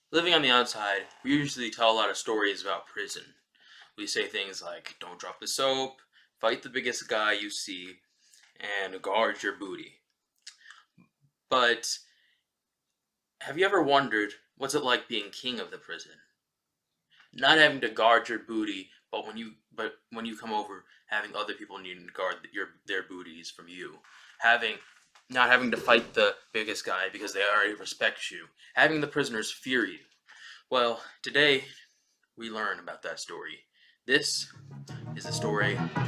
Living on the outside, we usually tell a lot of stories about prison. We say things like, don't drop the soap, fight the biggest guy you see, and guard your booty. But have you ever wondered what's it like being king of the prison? Not having to guard your booty, but when you come over, having other people needing to guard their booties from you. Not having to fight the biggest guy because they already respect you. Having the prisoners fear you. Well, today we learn about that story. This is the story of the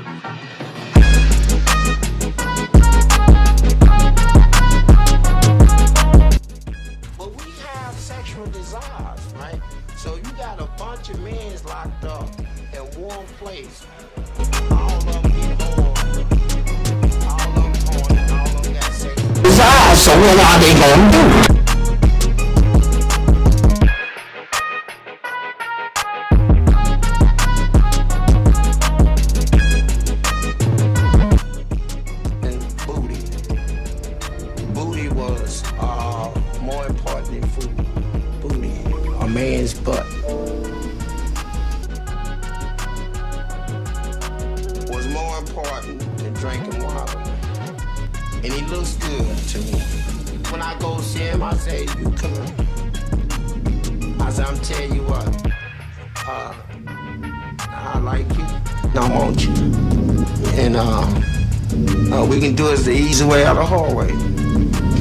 But we have sexual desires, right? So you got a bunch of men locked up in one place. All of them get hard. All of them porn and all of them got sexual desires. So what are they gonna do? Booty was more important than food. Booty, a man's butt, was more important than drinking water. And he looks good to me. When I go see him, I say, you come here. I say, I'm telling you what, I like you, and I want you. And we can do it the easy way or the hard way.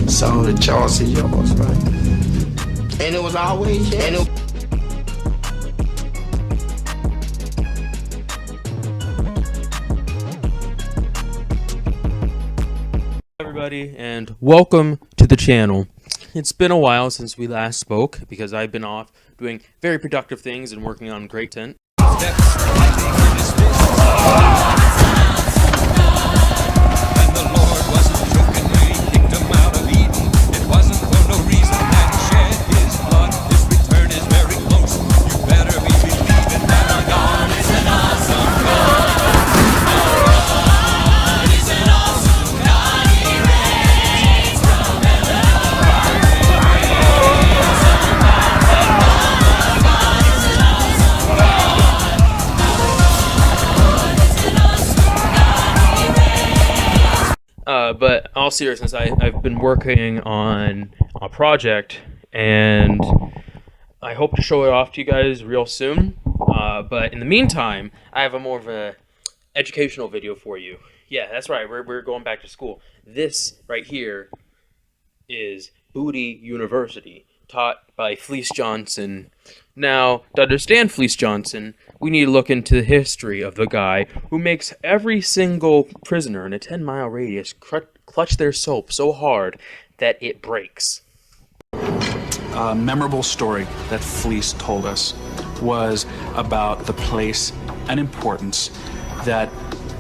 So the choice is yours, right? And it was always yes. everybody, and welcome to the channel. It's been a while since we last spoke because I've been off doing very productive things and working on great content. But all seriousness, I've been working on a project, and I hope to show it off to you guys real soon. But in the meantime, I have more of a educational video for you. Yeah, that's right. We're going back to school. This right here is Booty University, taught by Felice Johnson. Now, to understand Felice Johnson, we need to look into the history of the guy who makes every single prisoner in a 10-mile radius clutch their soap so hard that it breaks. A memorable story that Fleece told us was about the place and importance that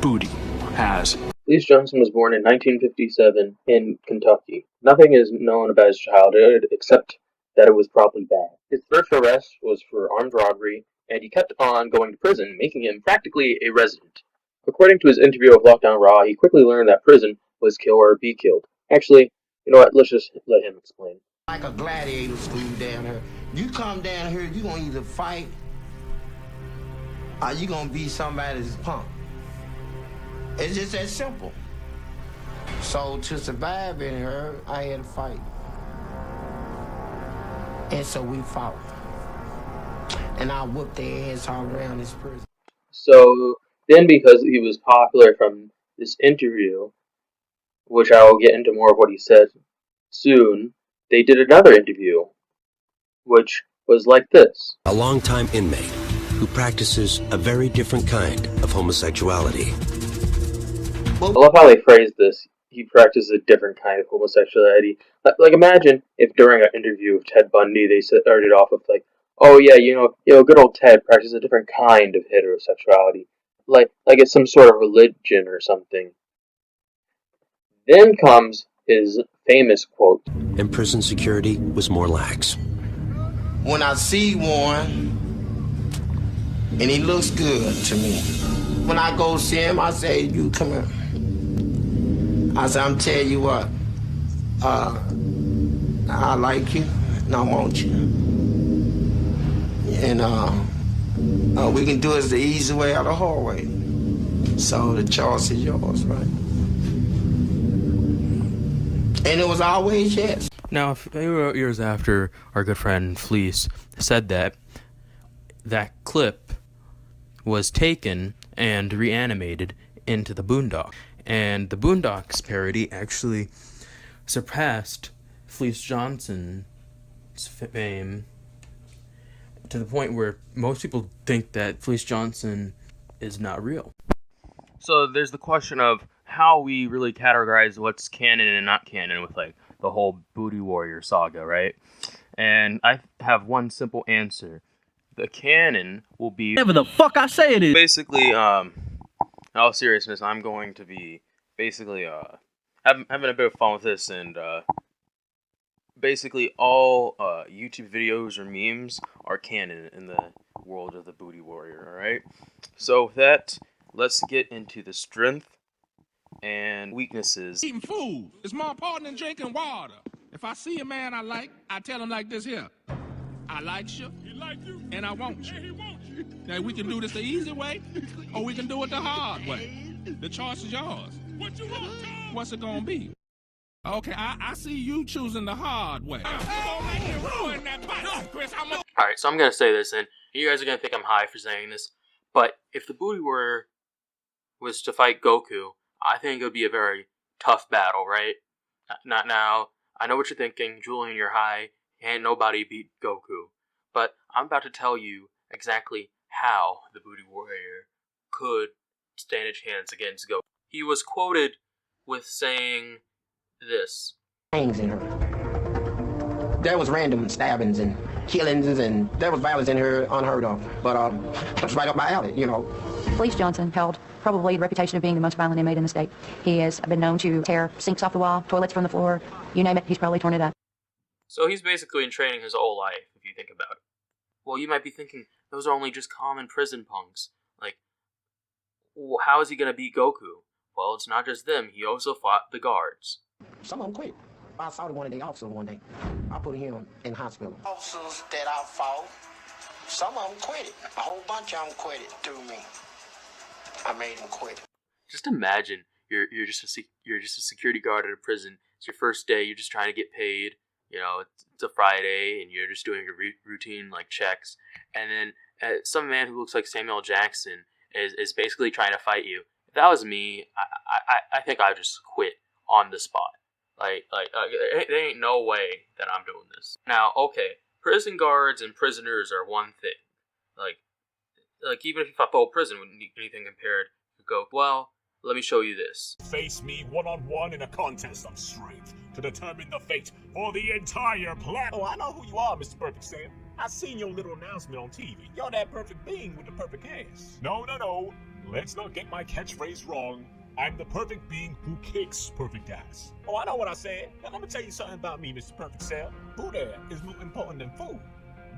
booty has. Felice Johnson was born in 1957 in Kentucky. Nothing is known about his childhood except that it was probably bad. His first arrest was for armed robbery, and he kept on going to prison, making him practically a resident. According to his interview with Lockdown Raw, he quickly learned that prison was kill or be killed. Actually, you know what, let's just let him explain. Like a gladiator school down here. You come down here, you gonna either fight or you gonna be somebody's punk. It's just that simple. So to survive in here, I had to fight. And so we fought. And I whooped their ass all around this prison. So then, because he was popular from this interview, which I will get into more of what he said soon, they did another interview, which was like this. A longtime inmate who practices a very different kind of homosexuality. I love how they phrased this. He practices a different kind of homosexuality. Like imagine if during an interview with Ted Bundy, they started off with like, "Oh yeah, you know, good old Ted practices a different kind of heterosexuality, like it's some sort of religion or something." Then comes his famous quote: And prison security was more lax. When I see one, and he looks good to me, when I go see him, I say, you come here. I say, I'm telling you what, I like you, and I want you. And we can do it the easy way or the hard way. So the choice is yours, right? And it was always yes. Now, a few years after our good friend Fleece said that, that clip was taken and reanimated into the Boondocks. And the Boondocks parody actually surpassed Felice Johnson's fame to the point where most people think that Felice Johnson is not real. So there's the question of how we really categorize what's canon and not canon with like the whole Booty Warrior saga, right? And I have one simple answer. The canon will be whatever the fuck I say it is. Basically, in all seriousness, I'm going to be basically having a bit of fun with this, and basically all YouTube videos or memes are canon in the world of the Booty Warrior, alright? So with that, let's get into the strength and weaknesses. Eating food is more important than drinking water. If I see a man I like, I tell him like this here. I like you, he like you, and I want you. Yeah, he wants you. Now we can do this the easy way, or we can do it the hard way. The choice is yours. What you want, Tom? What's it gonna be? Okay, I see you choosing the hard way. Alright, so I'm gonna say this, and you guys are gonna think I'm high for saying this, but if the Booty Warrior was to fight Goku, I think it would be a very tough battle, right? Not now. I know what you're thinking, Julian, you're high. Ain't nobody beat Goku. But I'm about to tell you exactly how the Booty Warrior could stand a chance against Goku. He was quoted with saying this. Things in her. There was random stabbings and killings, and there was violence in her unheard of. But that's right up my alley, you know. Felice Johnson held probably the reputation of being the most violent inmate in the state. He has been known to tear sinks off the wall, toilets from the floor, you name it, he's probably torn it up. So he's basically in training his whole life, if you think about it. Well, you might be thinking, those are only just common prison punks. Like, how is he going to beat Goku? Well, it's not just them, he also fought the guards. Some of them quit. I saw one of the officers one day. I put him in hospital. Officers that I fought, some of them quit it. A whole bunch of them quit it through me. I made them quit. Just imagine you're just a security guard at a prison. It's your first day. You're just trying to get paid. You know, it's a Friday, and you're just doing your routine like checks. And then some man who looks like Samuel Jackson is basically trying to fight you. If that was me, I think I'd just quit on the spot. Like there ain't no way that I'm doing this. Now, okay, prison guards and prisoners are one thing. Like even if you fought the whole prison, wouldn't need anything compared to go, well, let me show you this. Face me one-on-one in a contest of strength to determine the fate for the entire planet. Oh, I know who you are, Mr. Perfect Sam. I seen your little announcement on TV. You're that perfect being with the perfect ass. No. Let's not get my catchphrase wrong. I'm the perfect being who kicks perfect ass. Oh, I know what I said. Now, let me tell you something about me, Mr. Perfect Sam. Booty is more important than food.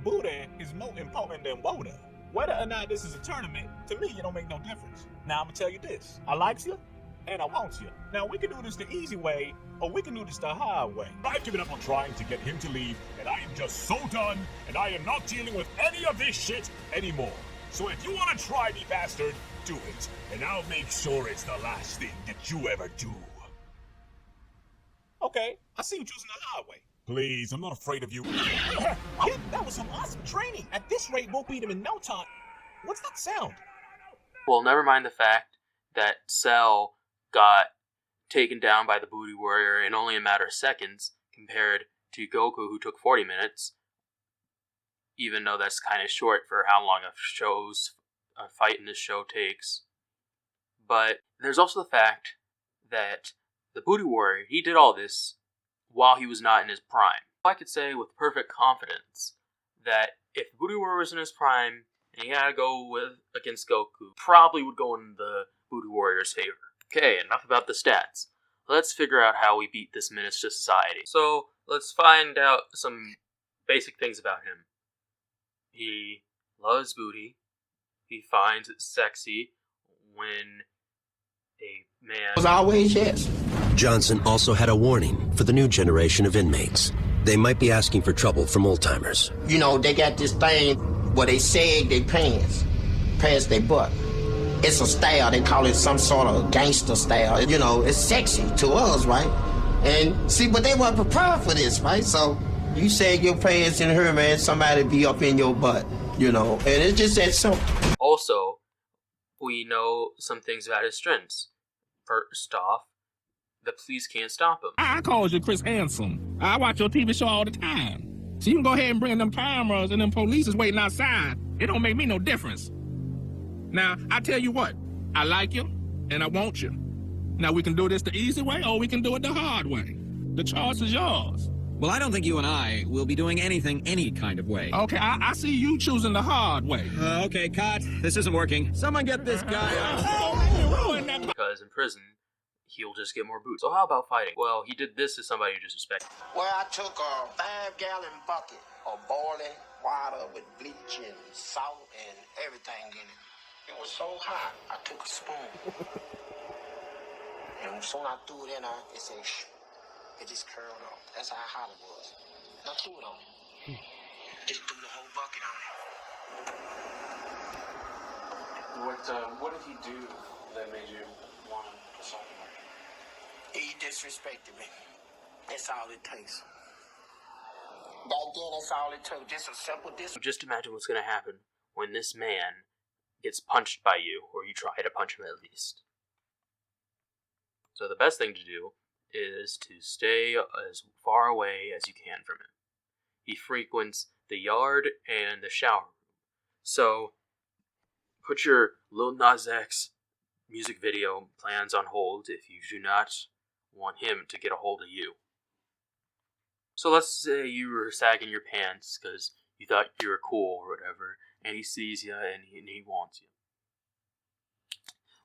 Booty is more important than water. Whether or not this is a tournament, to me, it don't make no difference. Now, I'm gonna tell you this. I like you, and I want you. Now, we can do this the easy way, or we can do this the hard way. I've given up on trying to get him to leave, and I am just so done, and I am not dealing with any of this shit anymore. So if you want to try me, bastard, do it, and I'll make sure it's the last thing that you ever do. Okay, I see you choosing the hard way. Please, I'm not afraid of you. Kid, that was some awesome training. At this rate, we'll beat him in no time. What's that sound? Well, never mind the fact that Cell got taken down by the Booty Warrior in only a matter of seconds, compared to Goku, who took 40 minutes. Even though that's kind of short for how long a fight in this show takes. But there's also the fact that the Booty Warrior, he did all this while he was not in his prime. I could say with perfect confidence that if the Booty Warrior was in his prime and he had to go against Goku, probably would go in the Booty Warrior's favor. Okay, enough about the stats. Let's figure out how we beat this menace to society. So let's find out some basic things about him. He loves booty. He finds it sexy when a man... It was always yes. Johnson also had a warning for the new generation of inmates. They might be asking for trouble from old-timers. You know, they got this thing where they sag their pants past their butt. It's a style. They call it some sort of gangster style. You know, it's sexy to us, right? And see, but they weren't prepared for this, right? So you sag your pants in her, man, somebody be up in your butt, you know, and it's just that simple. Also, we know some things about his strengths. First off, the police can't stop him. I calls you Chris Handsome. I watch your TV show all the time. So you can go ahead and bring them cameras and them police is waiting outside. It don't make me no difference. Now, I tell you what, I like you and I want you. Now, we can do this the easy way or we can do it the hard way. The choice is yours. Well, I don't think you and I will be doing anything any kind of way. Okay, I see you choosing the hard way. Okay, cut. This isn't working. Someone get this guy out. Because in prison, he'll just get more boots. So how about fighting? Well, he did this to somebody who disrespected him. Well, I took a 5-gallon bucket of boiling water with bleach and salt and everything in it. It was so hot, I took a spoon. And as soon as I threw it in there, it said, shh. It just curled off. That's how hot it was. Now threw it on it. Just threw the whole bucket on it. What did he do that made you want to assault him? He disrespected me. That's all it takes. Back then, that's all it took. Just a simple So just imagine what's going to happen when this man gets punched by you, or you try to punch him at least. So the best thing to do is to stay as far away as you can from him. He frequents the yard and the shower room. So put your Lil Nas X music video plans on hold if you do not want him to get a hold of you. So let's say you were sagging your pants because you thought you were cool or whatever, and he sees you and he wants you.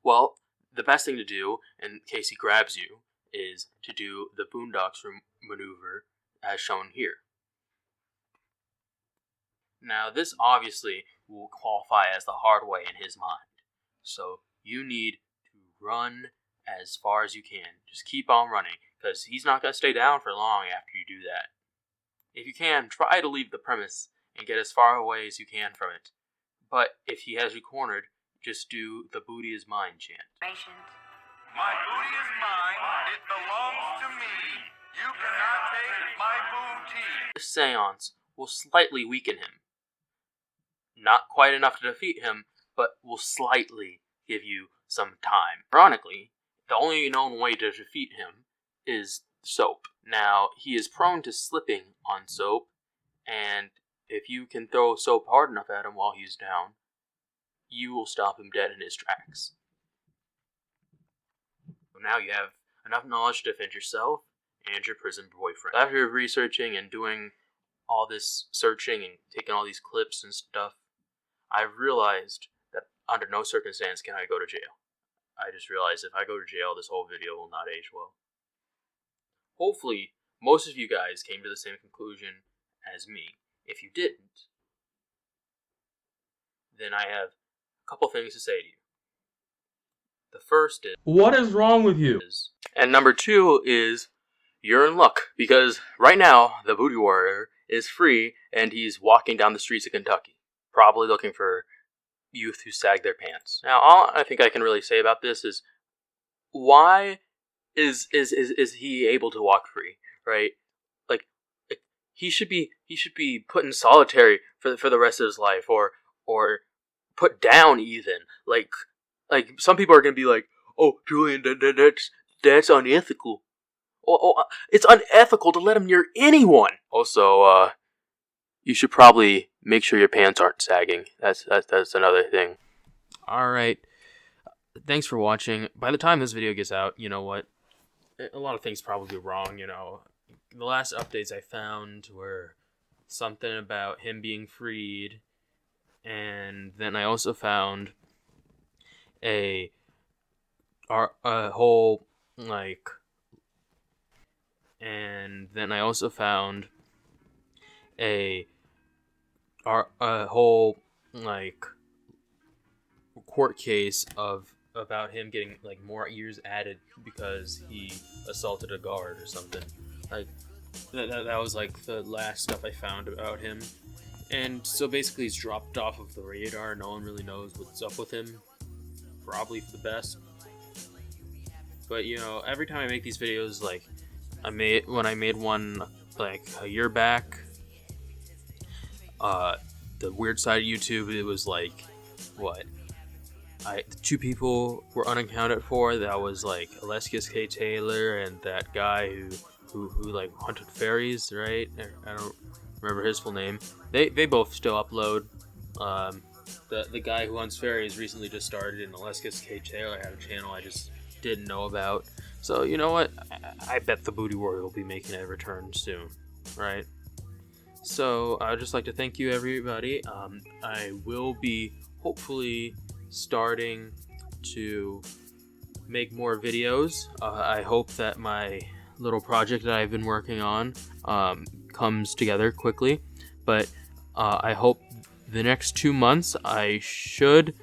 Well, the best thing to do in case he grabs you is to do the Boondocks maneuver as shown here. Now, this obviously will qualify as the hard way in his mind. So you need to run as far as you can. Just keep on running, because he's not going to stay down for long after you do that. If you can, try to leave the premise and get as far away as you can from it. But if he has you cornered, just do the booty is mine chant. My booty is mine, it belongs to me. You cannot take my booty. This seance will slightly weaken him. Not quite enough to defeat him, but will slightly give you some time. Ironically, the only known way to defeat him is soap. Now, he is prone to slipping on soap, and if you can throw soap hard enough at him while he's down, you will stop him dead in his tracks. Now you have enough knowledge to defend yourself and your prison boyfriend. After researching and doing all this searching and taking all these clips and stuff, I've realized that under no circumstance can I go to jail. I just realized if I go to jail, this whole video will not age well. Hopefully, most of you guys came to the same conclusion as me. If you didn't, then I have a couple things to say to you. The first is, What is wrong with you? And number two is, you're in luck, because right now, the Booty Warrior is free, and he's walking down the streets of Kentucky, probably looking for youth who sag their pants. Now, all I think I can really say about this is, why is he able to walk free, right? Like he should be put in solitary for the rest of his life, or put down even. Like some people are gonna be like, oh, Julian, that's unethical. Oh, it's unethical to let him near anyone. Also, you should probably make sure your pants aren't sagging. That's another thing. All right. Thanks for watching. By the time this video gets out, you know what? A lot of things probably wrong, you know. The last updates I found were something about him being freed, and then I also found a whole, like, and then I also found a whole, like, court case about him getting, like, more years added because he assaulted a guard or something. Like, that was, like, the last stuff I found about him. And so basically he's dropped off of the radar. No one really knows what's up with him. Probably for the best. But you know, every time I make these videos, like when I made one like a year back, the weird side of YouTube, it was like what? Two people were unaccounted for. That was like Alessius K. Taylor and that guy who like hunted fairies, right? I don't remember his full name. They both still upload. The guy who hunts fairies recently just started, and Alessius K. Taylor had a channel I just didn't know about. So you know what? I bet the Booty Warrior will be making a return soon, right? So I'd just like to thank you, everybody. I will be hopefully starting to make more videos. I hope that my little project that I've been working on comes together quickly, but I hope the next 2 months I should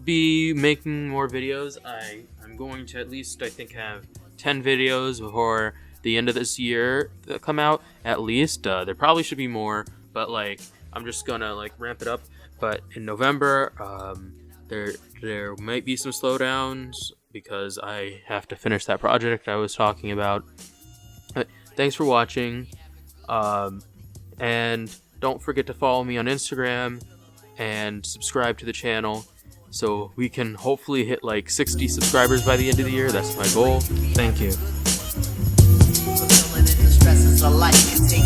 be making more videos. I'm going to at least, I think, have 10 videos before the end of this year that come out, at least. There probably should be more, but like I'm just gonna like ramp it up. But in November, there might be some slowdowns because I have to finish that project I was talking about. But thanks for watching, and don't forget to follow me on Instagram and subscribe to the channel so we can hopefully hit like 60 subscribers by the end of the year. That's my goal. Thank you. Fulfilling the stresses of life can take